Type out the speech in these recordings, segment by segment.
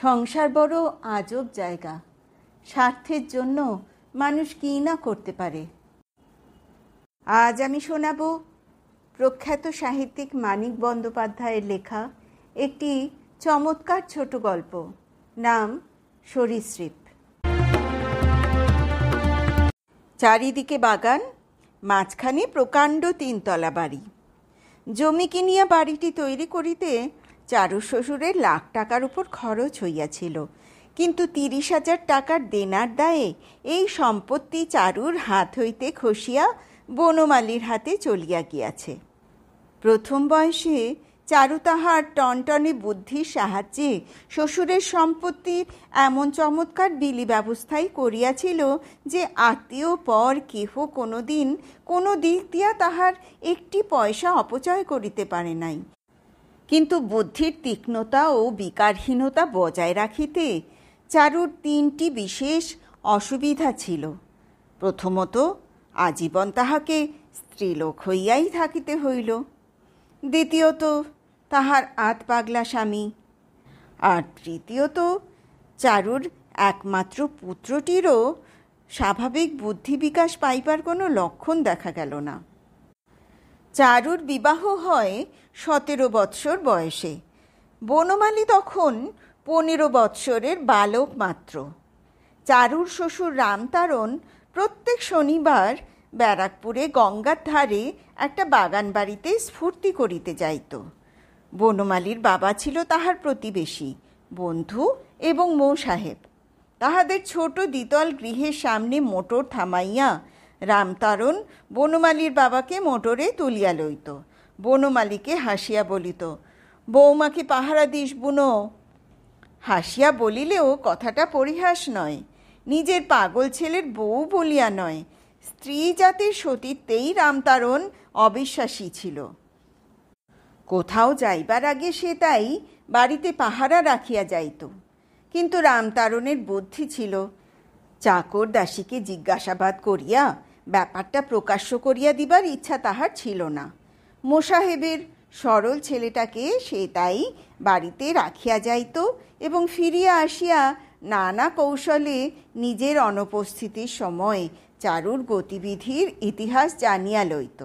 সংসার বড় আজব জায়গা। স্বার্থের জন্য মানুষ কী না করতে পারে। আজ আমি শোনাব প্রখ্যাত সাহিত্যিক মানিক বন্দ্যোপাধ্যায়ের লেখা একটি চমৎকার ছোট গল্প, নাম সরীসৃপ। চারিদিকে বাগান, মাঝখানে প্রকাণ্ড 3 তলা বাড়ি। জমি কিনিয়া বাড়িটি তৈরি করিতে চারুর শ্বশুরের লাখ টাকার উপর খরচ হইয়াছিল, কিন্তু 30,000 টাকার দেনার দায়ে এই সম্পত্তি চারুর হাত হইতে খসিয়া বনমালীর হাতে চলিয়া গিয়াছে। প্রথম বয়সে চারু তাহার টনটনে বুদ্ধির সাহায্যে শ্বশুরের সম্পত্তির এমন চমৎকার বিলি ব্যবস্থাই করিয়াছিল যে আত্মীয় পর কেহ কোনোদিন কোনো দিক দিয়া তাহার একটি পয়সা অপচয় করিতে পারে নাই। কিন্তু বুদ্ধির তীক্ষ্ণতা ও বিকারহীনতা বজায় রাখিতে চারুর 3টি বিশেষ অসুবিধা ছিল। প্রথমত, আজীবন তাহাকে স্ত্রীলোক হইয়াই থাকিতে হইল। দ্বিতীয়ত, তাহার পাগলা স্বামী। আর তৃতীয়ত, চারুর একমাত্র পুত্রটিরও স্বাভাবিক বুদ্ধি বিকাশ পাইবার কোনো লক্ষণ দেখা গেল না। চারুর বিবাহ হয় 17 বৎসর বয়সে। বনমালী তখন 15 বৎসরের বালক মাত্র। চারুর শ্বশুর রামতারণ প্রত্যেক শনিবার ব্যারাকপুরে গঙ্গার ধারে একটা বাগান বাড়িতে স্ফূর্তি করিতে যাইত। বনমালীর বাবা ছিল তাহার প্রতিবেশী, বন্ধু এবং মৌ সাহেব। তাহাদের ছোট দ্বিতল গৃহের সামনে মোটর থামাইয়া রামতারণ বনমালীর বাবাকে মোটরে তুলিয়া লইত। বনমালীকে হাসিয়া বলিত, বৌমাকে পাহারা দিস বুনো। হাসিয়া বলিলেও কথাটা পরিহাস নয়, নিজের পাগল ছেলের বউ বলিয়া নয়। স্ত্রী জাতির সতীত্বেই রামতারণ অবিশ্বাসী ছিল। কোথাও যাইবার আগে সে তাই বাড়িতে পাহারা রাখিয়া যাইত। কিন্তু রামতারণের বুদ্ধি ছিল, চাকর দাসীকে জিজ্ঞাসাবাদ করিয়া ব্যাপারটা প্রকাশ্য করিয়া দিবার ইচ্ছা তাহার ছিল না। মোসাহেবের সরল ছেলেটাকে সে তাই বাড়িতে রাখিয়া যাইত এবং ফিরিয়া আসিয়া নানা কৌশলে নিজের অনুপস্থিতির সময় চারুর গতিবিধির ইতিহাস জানিয়া লইত।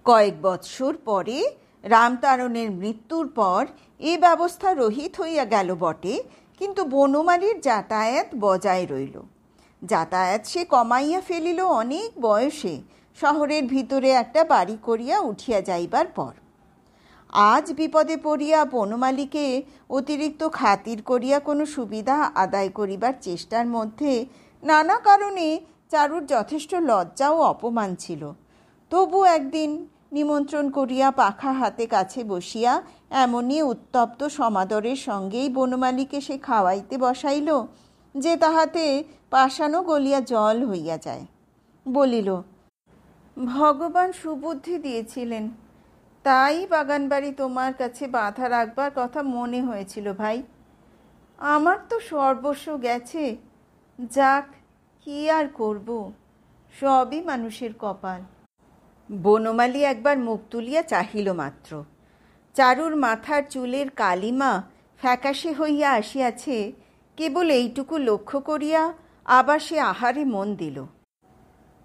কয়েক বৎসর পরে রামতারণের মৃত্যুর পর এ ব্যবস্থা রহিত হইয়া গেল বটে, কিন্তু বনমালীর যাতায়াত বজায় রইল। যাতায়াত সে কমাইয়া ফেলিল অনেক বয়সে, শহরের ভিতরে একটা বাড়ি করিয়া উঠিয়া যাইবার পর। আজ বিপদে পড়িয়া বনমালীকে অতিরিক্ত খাতির করিয়া কোনো সুবিধা আদায় করিবার চেষ্টার মধ্যে নানা কারণে চারুর যথেষ্ট লজ্জা ও অপমান ছিল। তবু একদিন নিমন্ত্রণ করিয়া পাখা হাতে কাছে বসিয়া এমনই উত্তপ্ত সমাদরের সঙ্গেই বনমালীকে সে খাওয়াইতে বসাইল যে তাহাতে পাষাণও গলিয়া জল হইয়া যায়। বলিল, ভগবান সুবুদ্ধি দিয়েছিলেন, তাই বাগানবাড়ি তোমার কাছে বাঁধা রাখবার কথা মনে হয়েছিল ভাই। আমার তো সর্বস্ব গেছে, যাক, কি আর করব, সবই মানুষের কপাল। বনমালী একবার মুখ তুলিয়া চাহিল মাত্র। চারুর মাথার চুলের কালিমা ফ্যাকাশে হইয়া আসিয়াছে, কেবল এইটুকু লক্ষ্য করিয়া আবার সে আহারে মন দিল।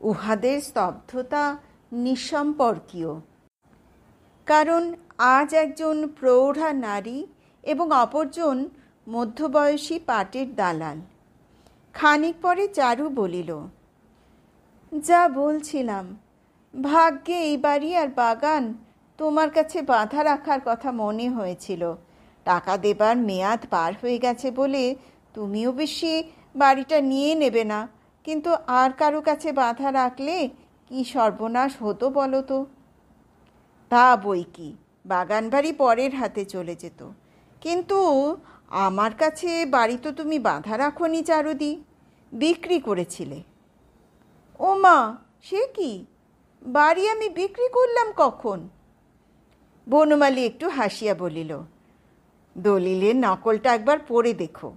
উহাদের স্তব্ধতা নিঃসম্পর্কীয়, কারণ আজ একজন প্রৌঢ়া নারী এবং অপরজন মধ্যবয়সী পাটের দালাল। খানিক পরে চারু বলিল, যা বলছিলাম, ভাগ্যে এই বাড়ি আর বাগান তোমার কাছে বাঁধা রাখার কথা মনে হয়েছিল। টাকা দেবার মেয়াদ পার হয়ে গেছে বলে তুমিও বেশি বাড়িটা নিয়ে নেবে না, কিন্তু আর কারো কাছে বাঁধা রাখলে কি সর্বনাশ হতো বলো তো। তা বই কি, বাগান বাড়ি পরের হাতে চলে যেত, কিন্তু আমার কাছে বাড়ি তো তুমি বাঁধা রাখোনি চারুদি, বিক্রি করেছিলে। ও মা, সে কি, বাড়ি আমি বিক্রি করলাম কখন? বনমালী একটু হাসিয়া বলিল, দলিলের নকলটা একবার পড়ে দেখো।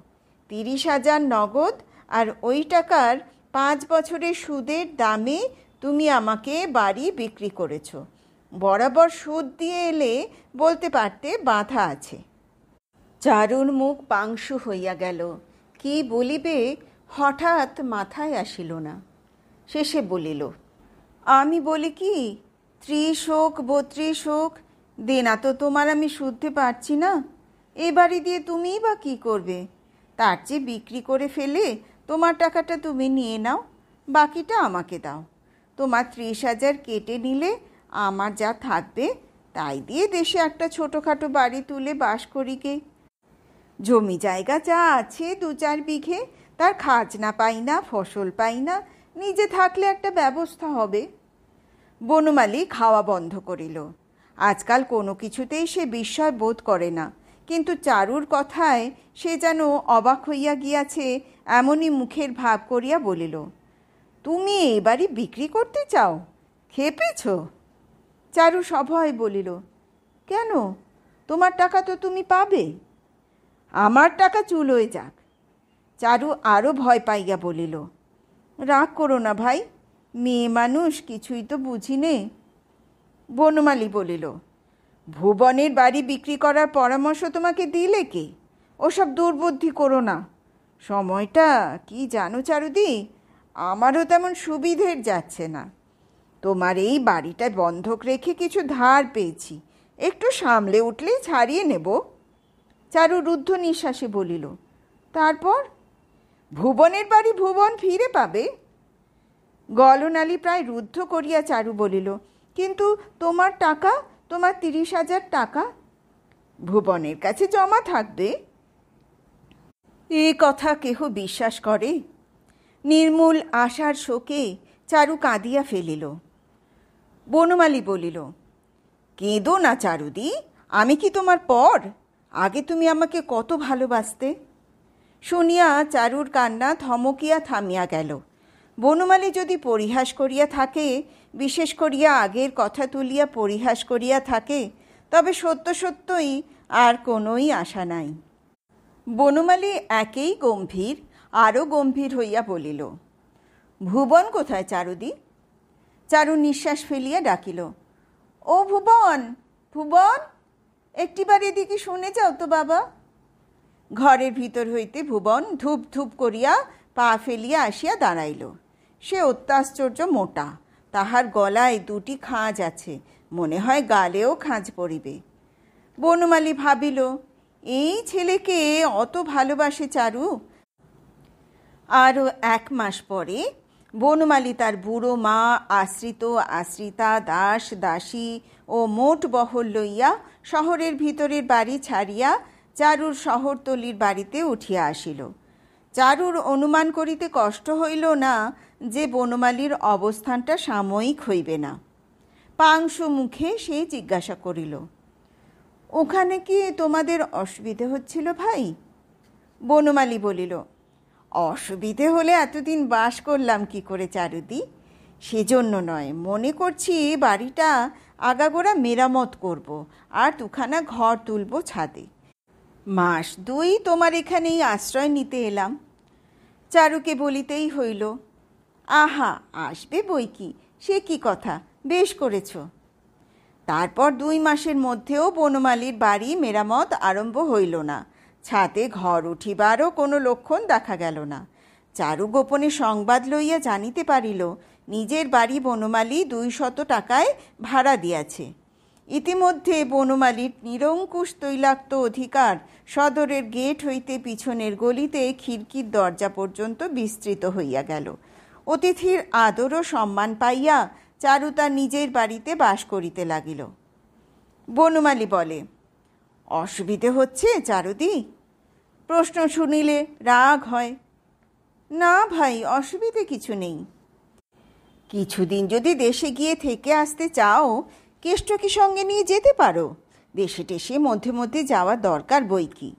30,000 নগদ আর ওই টাকার 5 বছরের সুদের দামে তুমি আমাকে বাড়ি বিক্রি করেছ। বরাবর সুদ দিয়ে এলে বলতে পারতে বাঁধা আছে। চারুর মুখ পাংশু হইয়া গেল। কি বলিবে হঠাৎ মাথায় আসিল না। শেষে বলিল, আমি বলি কি, 30 হোক 32 হোক, দেনা তো তোমার আমি শুধতে পারছি না। এ বাড়ি দিয়ে তুমিই বা কী করবে? তার চেয়ে বিক্রি করে ফেলে তোমার টাকাটা তুমি নিয়ে নাও, বাকিটা আমাকে দাও। তোমার 30,000 কেটে নিলে আমার যা থাকবে তাই দিয়ে দেশে একটা ছোটোখাটো বাড়ি তুলে বাস করি গে। জমি জায়গা যা আছে 2-4 বিঘে, তার খাজনা পাই না, ফসল পাই না, নিজে থাকলে একটা ব্যবস্থা হবে। বনমালী খাওয়া বন্ধ করিল। আজকাল কোনো কিছুতেই সে বিস্ময় বোধ করে না, কিন্তু চারুর কথায় সে যেন অবাক হইয়া গিয়াছে, এমনই মুখের ভাব করিয়া বলিল, তুমি এই বাড়ি বিক্রি করতে চাও? খেপেছ? চারু সভয়ে বলিল, কেন, তোমার টাকা তো তুমি পাবে। আমার টাকা চুলোয় যাক। চারু আরও ভয় পাইয়া বলিল, রাগ করো না ভাই, মেয়ে মানুষ, কিছুই তো বুঝি নে। বনমালী বলিল, ভুবনের বাড়ি বিক্রি করার পরামর্শ তোমাকে দিলে কে? ওসব দুর্বুদ্ধি করো না। সময়টা কি জানো চারুদি, আমারও তেমন সুবিধের যাচ্ছে না। তোমার এই বাড়িটা বন্ধক রেখে কিছু ধার পেয়েছি, একটু সামলে উঠলেই ছাড়িয়ে নেব। চারু রুদ্ধ নিঃশ্বাসে বলিল, তারপর? ভুবনের বাড়ি ভুবন ফিরে পাবে। গলনালী প্রায় রুদ্ধ করিয়া চারু বলিল, কিন্তু তোমার টাকা, তোমার 30,000 টাকা ভুবনের কাছে জমা থাকবে? এ কথা কেহ বিশ্বাস করে? নির্মূল আশার শোকে চারু কাঁদিয়া ফেলিল। বনমালী বলিল, কেঁদো না চারুদি, আমি কি তোমার পর? আগে তুমি আমাকে কত ভালোবাসতে। শুনিয়া চারুর কান্না থমকিয়া থামিয়া গেল। বনমালী যদি পরিহাস করিয়া থাকে, বিশেষ করিয়া আগের কথা তুলিয়া পরিহাস করিয়া থাকে, তবে সত্য সত্যই আর কোনোই আশা নাই। বনমালী একেই গম্ভীর, আরও গম্ভীর হইয়া বলিল, ভুবন কোথায় চারুদি? চারু নিঃশ্বাস ফেলিয়া ডাকিল, ও ভুবন, ভুবন, একটিবার এদিকে শুনে যাও তো বাবা। ঘরের ভিতর হইতে ভুবন ধূপ ধূপ করিয়া পা ফেলিয়া আসিয়া দাঁড়াইল। সে অত্যাশ্চর্য মোটা, তাহার গলায় 2টি খাঁজ আছে, মনে হয় গালেও খাঁজ পড়িবে। বনমালী ভাবিল, এই ছেলেকে অত ভালোবাসে চারু। আরও 1 মাস পরে বনমালী তার বুড়ো মা, আশ্রিত আশ্রিতা, দাস দাসী ও মোট বহর লইয়া শহরের ভিতরের বাড়ি ছাড়িয়া চারুর শহরতলির বাড়িতে উঠিয়া আসিল। চারুর অনুমান করিতে কষ্ট হইল না যে বনমালীর অবস্থানটা সাময়িক হইবে না। পাংশু মুখে সে জিজ্ঞাসা করিল, ওখানে কি তোমাদের অসুবিধে হচ্ছিল ভাই? বনমালী বলিল, অসুবিধে হলে এতদিন বাস করলাম কি করে চারুদি? সেজন্য নয়, মনে করছি বাড়িটা আগাগোড়া মেরামত করব, আর 2খানা ঘর তুলব ছাদে। মাস 2 তোমার এখানেই আশ্রয় নিতে এলাম। চারুকে বলিতেই হইল, আহা, আসবে বই কি, সে কি কথা, বেশ করেছ। তারপর 2 মাসের মধ্যেও বনমালীর বাড়ি মেরামত আরম্ভ হইল না। ছাদে ঘর উঠিবারও কোনো লক্ষণ দেখা গেল না। চারু গোপনে সংবাদ লইয়া জানিতে পারিল, নিজের বাড়ি বনমালী 200 টাকায় ভাড়া দিয়াছে। ইতিমধ্যে বনমালীর নিরঙ্কুশ তৈলাক্ত অধিকার সদরের গেট হইতে পিছনের গলিতে খিড়কির দরজা পর্যন্ত বিস্তৃত হইয়া গেল। অতিথির আদর ও সম্মান পাইয়া চারু তার নিজের বাড়িতে বাস করিতে লাগিল। বনমালী বলে, অসুবিধে হচ্ছে চারুদি? প্রশ্ন শুনিলে রাগ হয়। না ভাই, অসুবিধে কিছু নেই। কিছুদিন যদি দেশে গিয়ে থেকে আসতে চাও, কেষ্টকে সঙ্গে নিয়ে যেতে পারো। দেশে টেশে মধ্যে মধ্যে যাওয়া দরকার বই কি।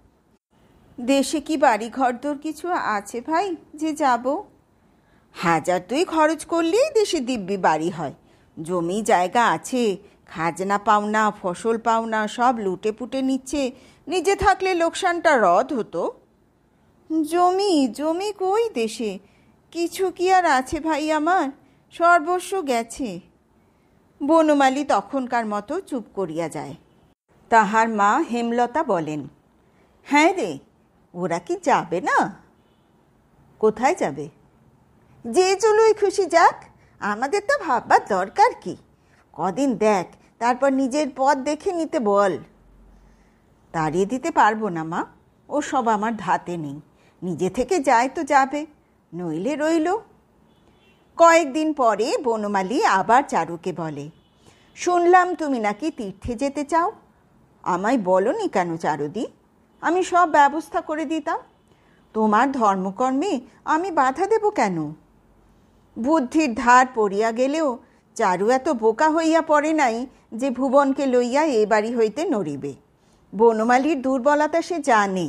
দেশে কি বাড়ি ঘরদোর কিছু আছে ভাই যে যাব? 1000 খরচ করলেই দেশে দিব্যি বাড়ি হয়। জমি জায়গা আছে, খাজনা পাওনা, ফসল পাওনা সব লুটে পুটে নিচ্ছে। নিজে থাকলে লোকসানটা রদ হতো। জমি জমি কই দেশে? কিছু কি আর আছে ভাই আমার? সর্বস্ব গেছে। বনমালী তখনকার মতো চুপ করিয়া যায়। তাহার মা হেমলতা বলেন, হ্যাঁ রে, ওরা কি যাবে না? কোথায় যাবে? যে চলুই খুশি যাক, আমাদের তো ভাববার দরকার কি? কদিন দেখ, তারপর নিজের পথ দেখে নিতে বল। তাড়িয়ে দিতে পারবো না মা, ও সব আমার ধাতে নেই। নিজে থেকে যায় তো যাবে, নইলে রইল। কয়েকদিন পরে বনমালী আবার চারুকে বলে, শুনলাম তুমি নাকি তীর্থে যেতে চাও। আমায় বলনি কেন চারুদি? আমি সব ব্যবস্থা করে দিতাম। তোমার ধর্মকর্মে আমি বাধা দেব কেন? বুদ্ধির ধার পড়িয়া গেলেও চারু এত বোকা হইয়া পড়ে নাই যে ভুবনকে লইয়া এ বাড়ি হইতে নড়িবে। বনমালীর দুর্বলতা সে জানে।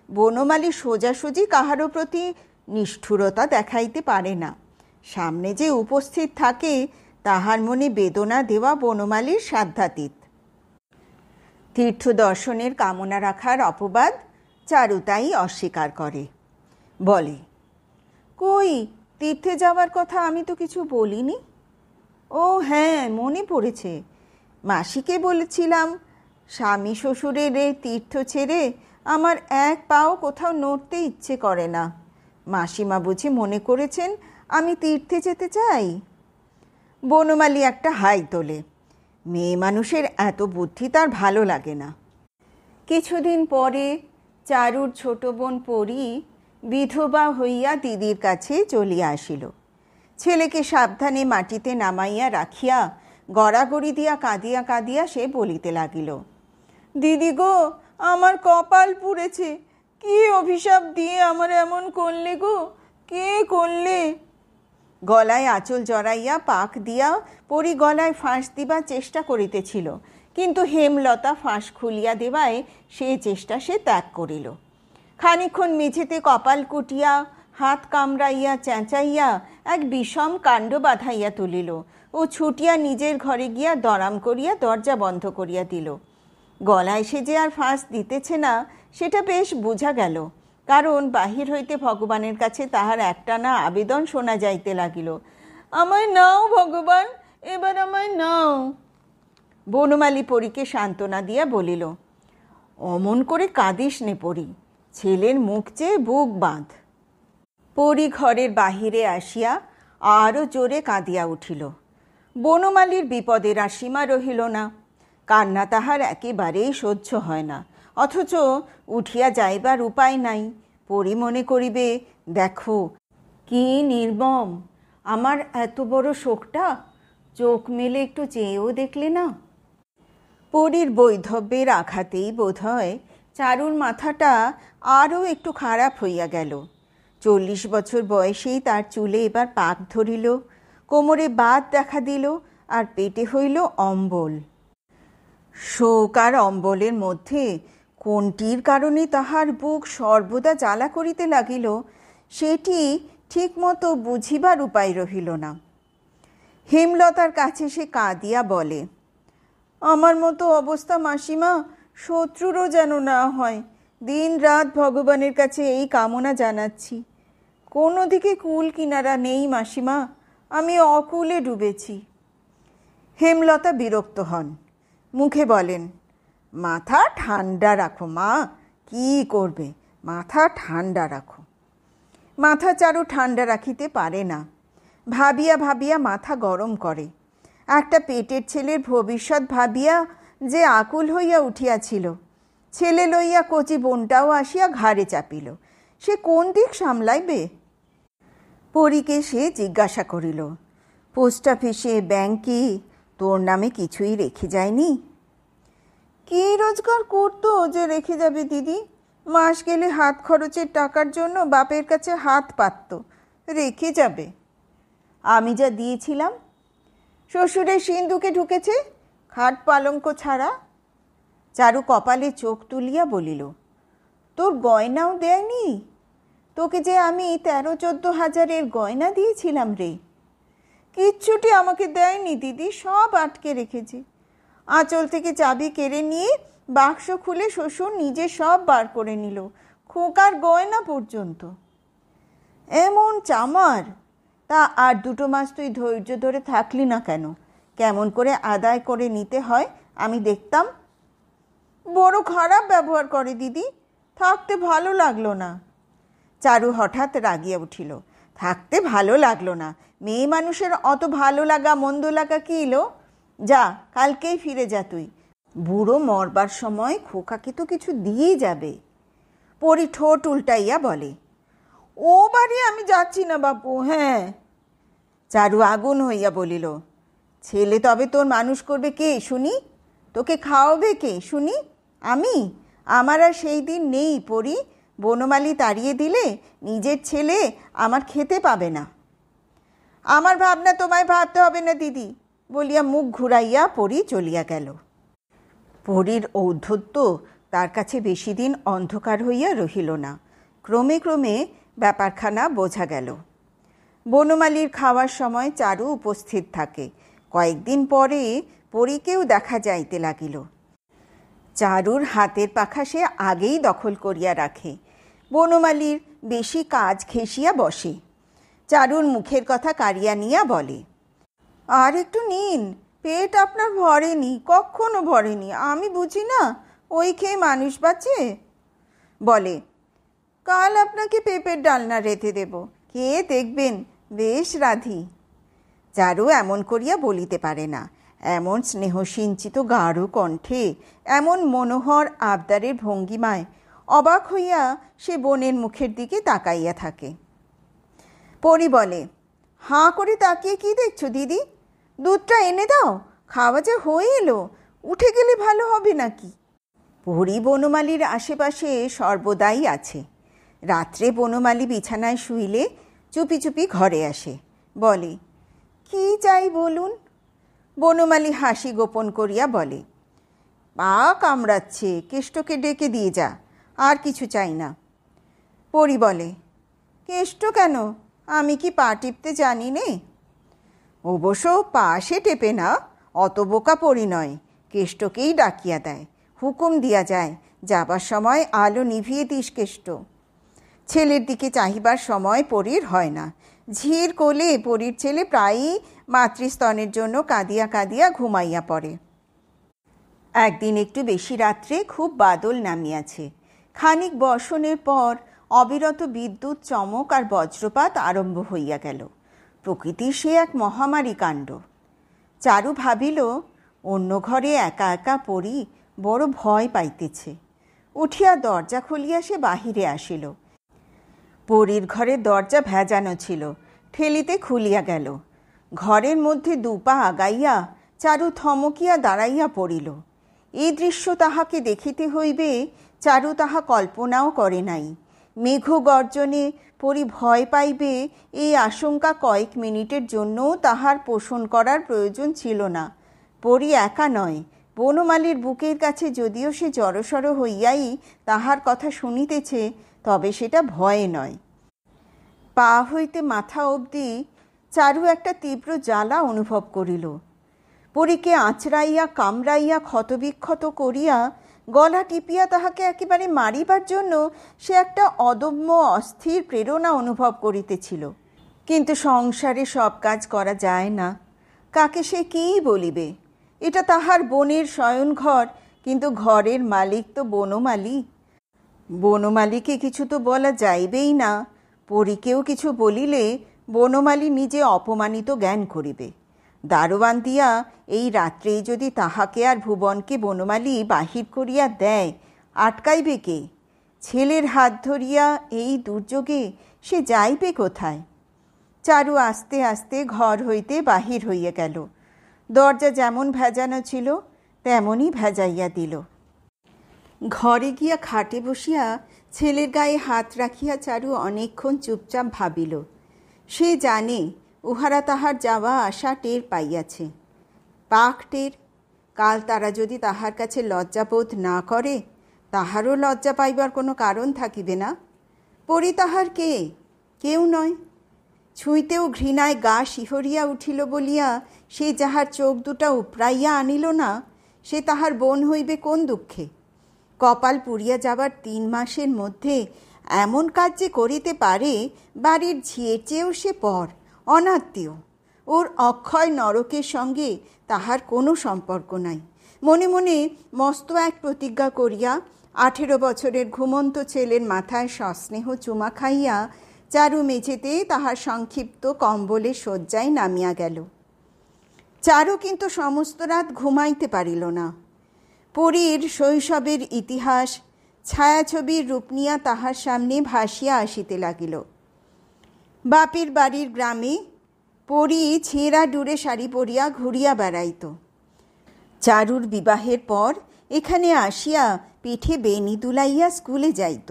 বনমালী সোজাসুজি কাহারও প্রতি নিষ্ঠুরতা দেখাইতে পারে না। সামনে যে উপস্থিত থাকে তাহার মনে বেদনা দেওয়া বনমালীর সাধ্যাতীত। তীর্থ দর্শনের কামনা রাখার অপবাদ চারু তাই অস্বীকার করে। বলে, কই, তীর্থে যাওয়ার কথা আমি তো কিছু বলিনি। ও হ্যাঁ, মনে পড়েছে। মাসিকে বলেছিলাম, স্বামী শ্বশুরের এই তীর্থ ছেড়ে আমার এক পাও কোথাও নড়তে ইচ্ছে করে না। মাসিমা বুঝি মনে করেছেন আমি তীর্থে যেতে চাই? বনমালী একটা হাই তোলে। মেয়ে মানুষের এত বুদ্ধি তার ভালো লাগে না। কিছুদিন পরে চারুর ছোট বোন পরি বিধবা হইয়া দিদির কাছে চলিয়া আসিল। ছেলেকে সাবধানে মাটিতে নামাইয়া রাখিয়া গড়াগড়ি দিয়া কাঁদিয়া কাঁদিয়া সে বলিতে লাগিল, দিদি গো, আমার কপাল পুড়েছে। কি অভিশাপ দিয়ে আমার এমন করলে গো? কে করলে? গলায় আঁচল জড়াইয়া পাক দিয়া পরি গলায় ফাঁস দিবার চেষ্টা করিতেছিল, কিন্তু হেমলতা ফাঁস খুলিয়া দেওয়ায় সে চেষ্টা সে ত্যাগ করিল। খানিক্ষণ মেঝেতে কপাল কুটিয়া হাত কামড়াইয়া চেঁচাইয়া এক বিষম কাণ্ড বাঁধাইয়া তুলিল ও ছুটিয়া নিজের ঘরে গিয়া দরাম করিয়া দরজা বন্ধ করিয়া দিল। গলায় সে যে আর ফাঁস দিতেছে না সেটা বেশ বোঝা গেল, কারণ বাহির হইতে ভগবানের কাছে তাহার একটানা আবেদন শোনা যাইতে লাগিল, আমায় নাও ভগবান, এবার আমায় নাও। বনমালী পরীকে সান্ত্বনা দিয়া বলিল, অমন করে কাঁদিস নে পরি, ছেলের মুখ চেয়ে বুক বাঁধ। পরি ঘরের বাহিরে আসিয়া আরও জোরে কাঁদিয়া উঠিল। বনমালীর বিপদের আর সীমা রহিল না। কান্না তাহার একেবারেই সহ্য হয় না, অথচ উঠিয়া যাইবার উপায় নাই। পরি মনে করিবে, দেখো কি নির্মম, আমার এত বড় শোকটা চোখ মেলে একটু চেয়েও দেখলে না। পরির বৈধব্যের আঘাতেই বোধ হয় চারুর মাথাটা আরও একটু খারাপ হইয়া গেল। 40 বছর বয়সেই তার চুলে এবার পাক ধরিল, কোমরে বাত দেখা দিল, আর পেটে হইল অম্বল। শোক আর অম্বলের মধ্যে কোনটির কারণে তাহার বুক সর্বদা জ্বালা করিতে লাগিল সেটি ঠিকমতো বুঝিবার উপায় রহিল না। হেমলতার কাছে সে কাঁদিয়া বলে, আমার মতো অবস্থা মাসিমা শত্রুরও যেন না হয়। দিন রাত ভগবানের কাছে এই কামনা জানাচ্ছি। কোনো দিকে কুল কিনারা নেই মাসিমা, আমি অকুলে ডুবেছি। হেমলতা বিরক্ত হন, মুখে বলেন, মাথা ঠান্ডা রাখো মা, কি করবে, মাথা ঠান্ডা রাখো। মাথা চারু ঠান্ডা রাখিতে পারে না। ভাবিয়া ভাবিয়া মাথা গরম করে। একটা পেটের ছেলের ভবিষ্যৎ ভাবিয়া যে আকুল হইয়া উঠিয়াছিল, ছেলে লইয়া কচি বোনটাও আসিয়া ঘাড়ে চাপিল, সে কোন দিক সামলাইবে? পরীকে সে জিজ্ঞাসা করিল, পোস্ট অফিসে, ব্যাংকে তোর নামে কিছুই রেখে যায়নি? কি রোজগার করতো যে রেখে যাবে দিদি? মাস গেলে হাত খরচের টাকার জন্য বাপের কাছে হাত পাতত, রেখে যাবে? আমি যা দিয়েছিলাম, শ্বশুরের সিন্ধুকে ঢুকেছে, খাট পালঙ্ক ছাড়া। চারু কপালে চোখ তুলিয়া বলিল, তোর গয়নাও দেয়নি? তোকে যে আমি 13-14 হাজারের গয়না দিয়েছিলাম রে। কিচ্ছুটি আমাকে দেয়নি দিদি, সব আটকে রেখেছে। আঁচল থেকে চাবি কেড়ে নিয়ে বাক্স খুলে শ্বশুর নিজে সব বার করে নিল, খোকার গয়না পর্যন্ত। এমন চামার! তা আর 2 মাস তুই ধৈর্য ধরে থাকলি না কেন? কেমন করে আদায় করে নিতে হয় আমি দেখতাম। বড় খারাপ ব্যবহার করে দিদি, থাকতে ভালো লাগলো না। চারু হঠাৎ রাগিয়া উঠিল। থাকতে ভালো লাগলো না? মেয়ে মানুষের অত ভালো লাগা মন্দ লাগা কি এলো? যা, কালকেই ফিরে যা তুই। বুড়ো মরবার সময় খোকাকে তো কিছু দিয়েই যাবে। পরি ঠোঁট উল্টাইয়া বলে, ও বাড়ি আমি যাচ্ছি না বাপু। হ্যাঁ। চারু আগুন হইয়া বলিল, ছেলে তবে তোর মানুষ করবে কে শুনি? তোকে খাওয়াবে কে শুনি? আমি? আমার আর সেই দিন নেই পরি। বনমালী তাড়িয়ে দিলে নিজের ছেলে আমার খেতে পাবে না। আমার ভাবনা তোমায় ভাবতে হবে না দিদি, বলিয়া মুখ ঘুরাইয়া পরি চলিয়া গেল। পরীর ঔদ্ধত্য তার কাছে বেশি দিন অন্ধকার হইয়া রহিল না। ক্রমে ক্রমে ব্যাপারখানা বোঝা গেল। বনমালীর খাওয়ার সময় চারু উপস্থিত থাকে। কয়েকদিন পরে পরীকেও দেখা যাইতে লাগিল। চারুর হাতের পাখা সে আগেই দখল করিয়া রাখে। বনমালীর বেশি কাজ ঘেঁষিয়া বসে। চারুর মুখের কথা কাড়িয়া নিয়া বলে, আর একটু নিন, পেট আপনার ভরেনি, কখনো ভরেনি। আমি বুঝি না ওই খেয়ে মানুষ বাঁচে? বলে, কাল আপনাকে পেঁপের ডালনা রেঁধে দেব, খেয়ে দেখবেন বেশ রাধি। চারু এমন করিয়া বলিতে পারে না। এমন স্নেহসিঞ্চিত গাঢ় কণ্ঠে, এমন মনোহর আবদারের ভঙ্গিমায় অবাক হইয়া সে বোনের মুখের দিকে তাকাইয়া থাকে। পরি বলে, হাঁ করে তাকিয়ে কি দেখছো দিদি? দুধটা এনে দাও, খাওয়া যা হয়ে এলো, উঠে গেলে ভালো হবে নাকি? পরি বনমালীর আশেপাশে সর্বদাই আছে। রাত্রে বনমালী বিছানায় শুইলে চুপি চুপি ঘরে আসে। বলে, কি চাই বলুন? বনমালী হাসি গোপন করিয়া বলে, পা কামড়াচ্ছে, কেষ্টকে ডেকে দিয়ে যা, আর কিছু চাই না। পরি বলে, কেষ্ট কেন? আমি কি পা টিপতে জানি নে? অবশ্য পা সে টেপে না, অত বোকা পরি নয়। কেষ্টকেই ডাকিয়া দেয়, হুকুম দিয়া যায়, যাবার সময় আলো নিভিয়ে দিস কেষ্ট। ছেলের দিকে চাহিবার সময় পরীর হয় না। ঝির কোলে পরীর ছেলে প্রায়ই মাতৃস্তনের জন্য কাঁদিয়া কাঁদিয়া ঘুমাইয়া পড়ে। একদিন একটু বেশি রাত্রে খুব বাদল নামিয়াছে। খানিক বর্ষণের পর অবিরত বিদ্যুৎ চমক আর বজ্রপাত আরম্ভ হইয়া গেল। প্রকৃতির সে এক মহামারী কাণ্ড। চারু ভাবিল, অন্য ঘরে একা একা পড়ি বড় ভয় পাইতেছে। উঠিয়া দরজা খুলিয়া সে বাহিরে আসিল। পরীর ঘরের দরজা ভেজানো ছিল, ঠেলিতে খুলিয়া গেল। ঘরের মধ্যে দুপা আগাইয়া চারু থমকিয়া দাঁড়াইয়া পড়িল। এই দৃশ্য তাহাকে দেখিতে হইবে চারু তাহা কল্পনাও করে নাই। মেঘ গর্জনে পরি ভয় পাইবে এই আশঙ্কা কয়েক মিনিটের জন্যও তাহার পোষণ করার প্রয়োজন ছিল না। পরি একা নয়, বনমালীর বুকের কাছে যদিও সে জড়সড় হইয়াই তাহার কথা শুনিতেছে, তবে সেটা ভয়ে নয়। পা হইতে মাথা অবধি চারু একটা তীব্র জ্বালা অনুভব করিল। পরীকে আঁচড়াইয়া কামড়াইয়া ক্ষতবিক্ষত করিয়া গলা টিপিয়া তাহাকে একেবারে মারিবার জন্য সে একটা অদম্য অস্থির প্রেরণা অনুভব করিতেছিল। কিন্তু সংসারে সব কাজ করা যায় না। কাকে সে কী বলিবে? এটা তাহার বোনের শয়নঘর, কিন্তু ঘরের মালিক তো বনমালী। বনমালীকে কিছু তো বলা যাইবেই না। পরীকেও কিছু বলিলে বনমালী নিজে অপমানিত জ্ঞান করিবে। দারোয়ান দিয়া এই রাত্রেই যদি তাহাকে আর ভুবনকে বনমালী বাহির করিয়া দেয়, আটকাইবে কে? ছেলের হাত ধরিয়া এই দুর্যোগে সে যাইবে কোথায়? চারু আস্তে আস্তে ঘর হইতে বাহির হইয়া গেল। দরজা যেমন ভেজানো ছিল তেমনই ভেজাইয়া দিল। ঘরে গিয়া খাটে বসিয়া ছেলের গায়ে হাত রাখিয়া চারু অনেকক্ষণ চুপচাপ ভাবিল। সে জানে উহারা তাহার যাওয়া আসা টের পাইয়াছে। পাক টের। কাল তারা যদি তাহার কাছে লজ্জাবোধ না করে, তাহারও লজ্জা পাইবার কোনো কারণ থাকিবে না। পরি তাহার কে? কেউ নয়। ছুঁইতেও ঘৃণায় গা শিহরিয়া উঠিল বলিয়া সে যাহার চোখ দুটা উপড়াইয়া আনিল না, সে তাহার বোন হইবে কোন দুঃখে? কপাল পুড়িয়া যাবার 3 মাসের মধ্যে এমন কাজ যে করিতে পারে, বাড়ির ঝিয়ের চেয়েও সে পর, অনাত্মীয়। ওর অক্ষয় নরকের সঙ্গে তাহার কোনো সম্পর্ক নাই। মনে মনে মস্ত এক প্রতিজ্ঞা করিয়া 18 বছরের ঘুমন্ত ছেলের মাথায় সস্নেহ চুমা খাইয়া চারু মেঝেতে তাহার সংক্ষিপ্ত কম্বলে শয্যায় নামিয়া গেল। চারু কিন্তু সমস্ত রাত ঘুমাইতে পারিল না। পরীর শৈশবের ইতিহাস ছায়াছবির রূপ নিয়া তাহার সামনে ভাসিয়া আসিতে লাগিল। বাপের বাড়ির গ্রামে পরী ছেঁড়া ডুরে শাড়ি পরিয়া ঘুরিয়া বেড়াইত। চারুর বিবাহের পর এখানে আসিয়া পিঠে বেনি দুলাইয়া স্কুলে যাইত।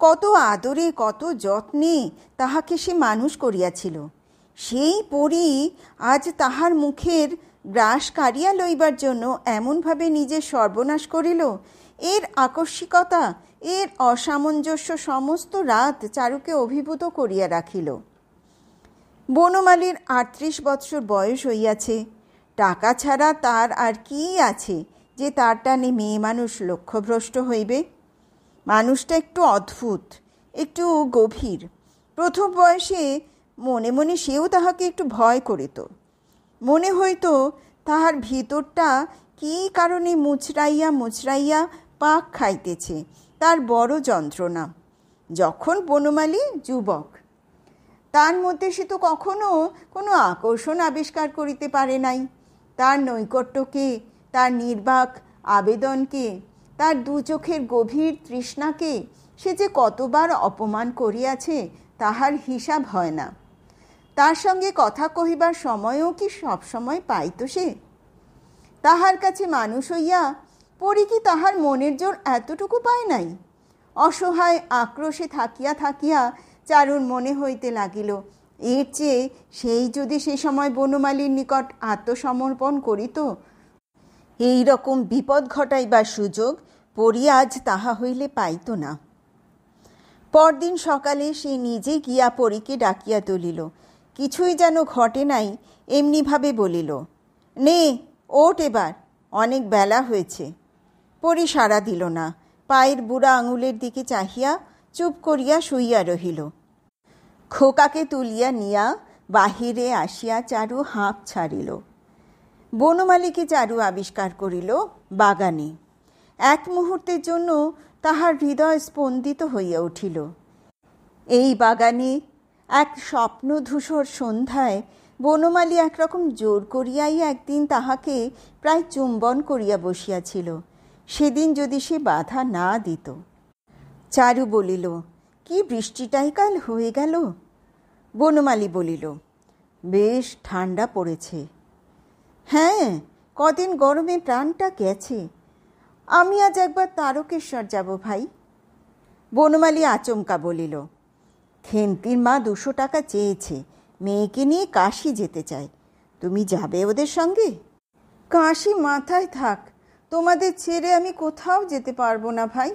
কত আদরে কত যত্নে তাহাকে সে মানুষ করিয়াছিল। সেই পরী আজ তাহার মুখের গ্রাস কাড়িয়া লইবার জন্য এমনভাবে নিজের সর্বনাশ করিল। এর আকস্মিকতা, এর অসামঞ্জস্য সমস্ত রাত চারুকে অভিভূত করিয়া রাখিল। বনমালীর 38 বৎসর বয়স হইয়াছে। টাকা ছাড়া তার আর কি আছে যে তার টানে মেয়ে মানুষ লক্ষ্যভ্রষ্ট হইবে? মানুষটা একটু অদ্ভুত, একটু গভীর। প্রথম বয়সে মনে মনে সেও তাহাকে একটু ভয় করিত। মনে হইত তাহার ভিতরটা কি কারণে মুচড়াইয়া মুচড়াইয়া পাক খাইতেছে, তার বড় যন্ত্রণা। যখন বনমালী যুবক, তার মধ্যে সে তো কখনো কোনো আকর্ষণ আবিষ্কার করিতে পারে নাই। তার নৈকট্যকে, তার নির্বাক আবেদনকে, তার দু চোখের গভীর তৃষ্ণাকে সে যে কতবার অপমান করিয়াছে তাহার হিসাব হয় না। তার সঙ্গে কথা কহিবার সময়ও কি সব সময় পাইত সে? তাহার কাছে মানুষ হইয়া পরী কি তাহার মনের জোর এতটুকু পায় নাই? অসহায় আক্রোশে থাকিয়া থাকিয়া চারুর মনে হইতে লাগিল, এর চেয়ে সেই যদি সে সময় বনমালীর নিকট আত্মসমর্পণ করিত, এই রকম বিপদ ঘটাইবার সুযোগ পরী আজ তাহা হইলে পাইত না। পরদিন সকালে সে নিজে গিয়া পরীকে ডাকিয়া তুলিল। কিছুই যেন ঘটে নাই এমনিভাবে বলিল, নে ওঠ, এবার অনেক বেলা হয়েছে। পরী সাড়া দিল না। পায়ের বুড়া আঙুলের দিকে চাহিয়া চুপ করিয়া শুইয়া রহিল। খোকাকে তুলিয়া নিয়া বাহিরে আসিয়া চারু হাঁপ ছাড়িল। বনমালীকে চারু আবিষ্কার করিল বাগানে। এক মুহূর্তের জন্য তাহার হৃদয় স্পন্দিত হইয়া উঠিল। এই বাগানে এক স্বপ্নধূসর সন্ধ্যায় বনমালী একরকম জোর করিয়াই একদিন তাহাকে প্রায় চুম্বন করিয়া বসিয়াছিল। সেদিন যদি সে বাধা না দিত। চারু বলিল, কি বৃষ্টিটাই কাল হয়ে গেল। বনমালী বলিল, বেশ ঠান্ডা পড়েছে। হ্যাঁ, কদিন গরমে প্রাণটা গেছে। আমি আজ একবার তারকেশ্বর যাব ভাই। বনমালী আচমকা বলিল, খেন্তির মা 200 টাকা চেয়েছে, মেয়েকে নিয়ে কাশি যেতে চায়। তুমি যাবে ওদের সঙ্গে? কাশি মাথায় থাক, তোমাদের ছেড়ে আমি কোথাও যেতে পারবো না ভাই।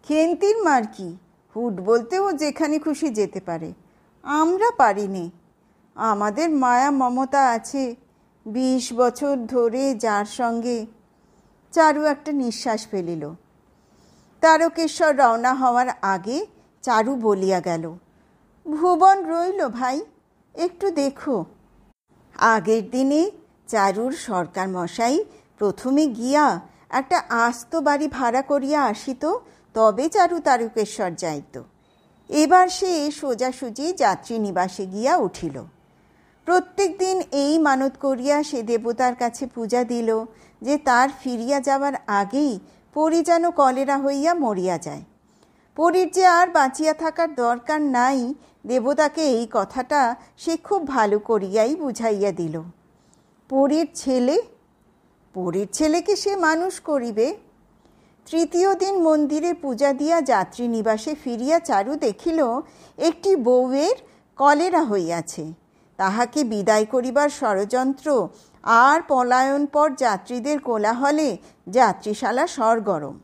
খেন্তির মার কি, হুট বলতে ও যেখানে খুশি যেতে পারে, আমরা পারিনি। আমাদের মায়া মমতা আছে 20 বছর ধরে যার সঙ্গে। চারু একটা নিঃশ্বাস ফেলিল। তারকেশ্বর রওনা হওয়ার আগে চারু বলিয়া গেল, ভুবন রইল ভাই, একটু দেখো। আগের দিনে চারুর সরকার মশাই প্রথমে গিয়া একটা আস্ত বাড়ি ভাড়া করিয়া আসিত, তবে চারু তারকেশ্বর যাইত। এবার সে সোজাসুজি যাত্রী নিবাসে গিয়া উঠিল। প্রত্যেক দিন এই মানত করিয়া সে দেবতার কাছে পূজা দিল যে তার ফিরিয়া যাওয়ার আগেই পরী যেন কলেরা হইয়া মরিয়া যায়। পরীর যে আর বাঁচিয়া থাকার দরকার নাই, দেবতাকে এই কথাটা সে খুব ভালো করিয়াই বুঝাইয়া দিল। পরীর ছেলেকে সে মানুষ করিবে। তৃতীয় দিন মন্দিরে পূজা দিয়া যাত্রী নিবাসে ফিরিয়া চারু দেখিল একটি বউয়ের কলেরা হইয়াছে। তাহাকে বিদায় করিবার ষড়যন্ত্র আর পলায়ন পর যাত্রীদের কোলাহলে যাত্রীশালা সরগরম।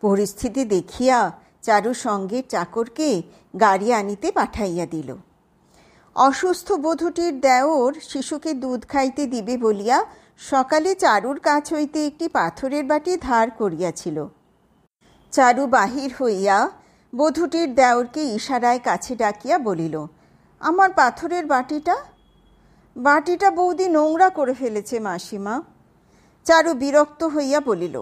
পরিস্থিতি দেখিয়া চারু সঙ্গের চাকরকে গাড়ি আনিতে পাঠাইয়া দিল। অসুস্থ বধূটির দেওর শিশুকে দুধ খাইতে দিবে বলিয়া সকালে চারুর কাছ হইতে একটি পাথরের বাটি ধার করিয়াছিল। চারু বাহির হইয়া বধূটির দেওরকে ইশারায় কাছে ডাকিয়া বলিল, আমার পাথরের বাটিটা বৌদি নোংরা করে ফেলেছে মাসিমা। চারু বিরক্ত হইয়া বলিল,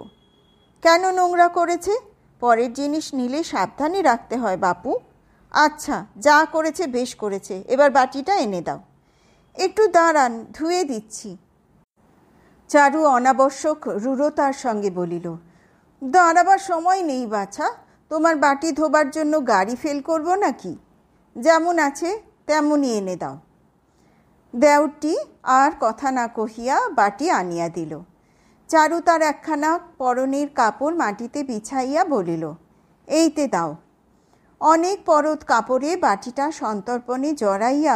কেন নোংরা করেছে? পরের জিনিস নিলে সাবধানে রাখতে হয় বাপু। আচ্ছা, যা করেছে বেশ করেছে, এবার বাটিটা এনে দাও। একটু দাঁড়ান, ধুয়ে দিচ্ছি। চারু অনাবশ্যক রূঢ়তার সঙ্গে বলিল, দাঁড়াবার সময় নেই বাছা, তোমার বাটি ধোবার জন্য গাড়ি ফেল করব নাকি? যেমন আছে তেমনই এনে দাও। দেওরটি আর কথা না কহিয়া বাটি আনিয়া দিল। চারু তার একখানা পরনের কাপড় মাটিতে বিছাইয়া বলিল, এইতে দাও। অনেক পরত কাপড়ে বাটিটা সন্তর্পণে জড়াইয়া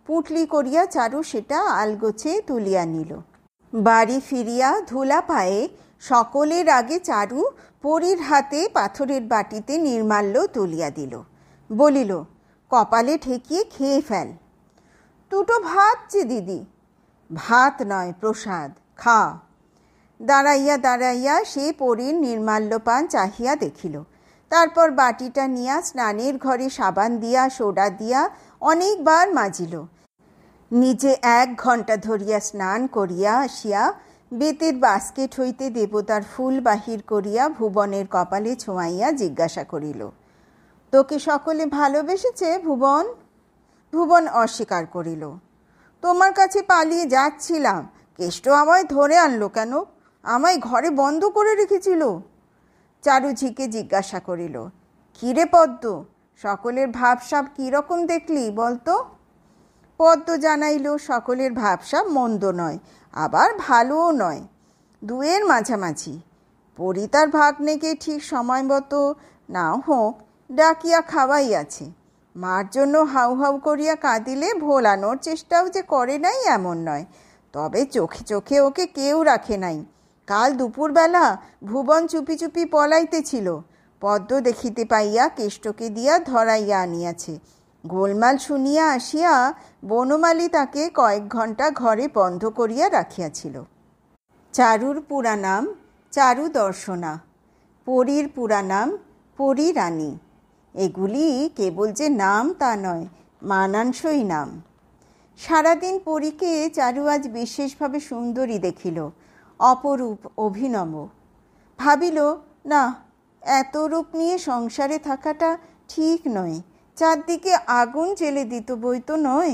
পুঁটলি করিয়া চারু সেটা আলগোছে তুলিয়া নিল। বাড়ি ফিরিয়া ধুলা পায়ে সকলের আগে চারু পরীর হাতে পাথরের বাটিতে নির্মাল্য তুলিয়া দিল। বলিল, কপালে ঠেকিয়ে খেয়ে ফেল। দুটো ভাত যে দিদি। ভাত নয়, প্রসাদ, খা। দাঁড়াইয়া দাঁড়াইয়া সে পরীর নির্মাল্য পান চাহিয়া দেখিল। তারপর বাটিটা নিয়া স্নানের ঘরে সাবান দিয়া সোডা দিয়া অনেকবার মাজিল। নিজে 1 ঘণ্টা ধরিয়া স্নান করিয়া আসিয়া বেতের বাস্কেট হইতে দেবতার ফুল বাহির করিয়া ভুবনের কপালে ছোঁয়াইয়া জিজ্ঞাসা করিল, তোকে সকলে ভালোবেসেছে ভুবন? ভুবন অস্বীকার করিল। তোমার কাছে পালিয়ে যাচ্ছিলাম, কেষ্ট আমায় ধরে আনলো কেন? আমায় ঘরে বন্ধ করে রেখেছিল। চারু ঝিকে জিজ্ঞাসা করিল, কিরে পদ্ম, সকলের ভাবসাব কীরকম দেখলি বলতো? পদ্ম জানাইল, সকলের ভাবসাব মন্দ নয়, আবার ভালোও নয়, দুয়ের মাঝামাঝি। পরি তার ভাগ্নেকে ঠিক সময় মতো না হোক ডাকিয়া খাওয়াইয়াছে। মার জন্য হাউ হাউ করিয়া কাঁদিলে ভোলানোর চেষ্টাও যে করে নাই এমন নয়, তবে চোখে চোখে ওকে কেউ রাখে নাই। কাল দুপুরবেলা ভুবন চুপি চুপি পলাইতেছিল, পদ্ম দেখিতে পাইয়া কেষ্টকে দিয়া ধরাইয়া আনিয়াছে। গোলমাল শুনিয়া আসিয়া বনমালী তাকে কয়েক ঘণ্টা ঘরে বন্ধ করিয়া রাখিয়াছিল। চারুর পুরা নাম চারু দর্শনা, পরীর পুরা নাম পরী রানী। এগুলি কেবল যে নাম তা নয়, মানানসই নাম। সারাদিন পরীকে চারু আজ বিশেষভাবে সুন্দরী দেখিল, অপরূপ, অভিনব। ভাবিল, না, এত রূপ নিয়ে সংসারে থাকাটা ঠিক নয়, চারদিকে আগুন জ্বেলে দিত বই তো নয়।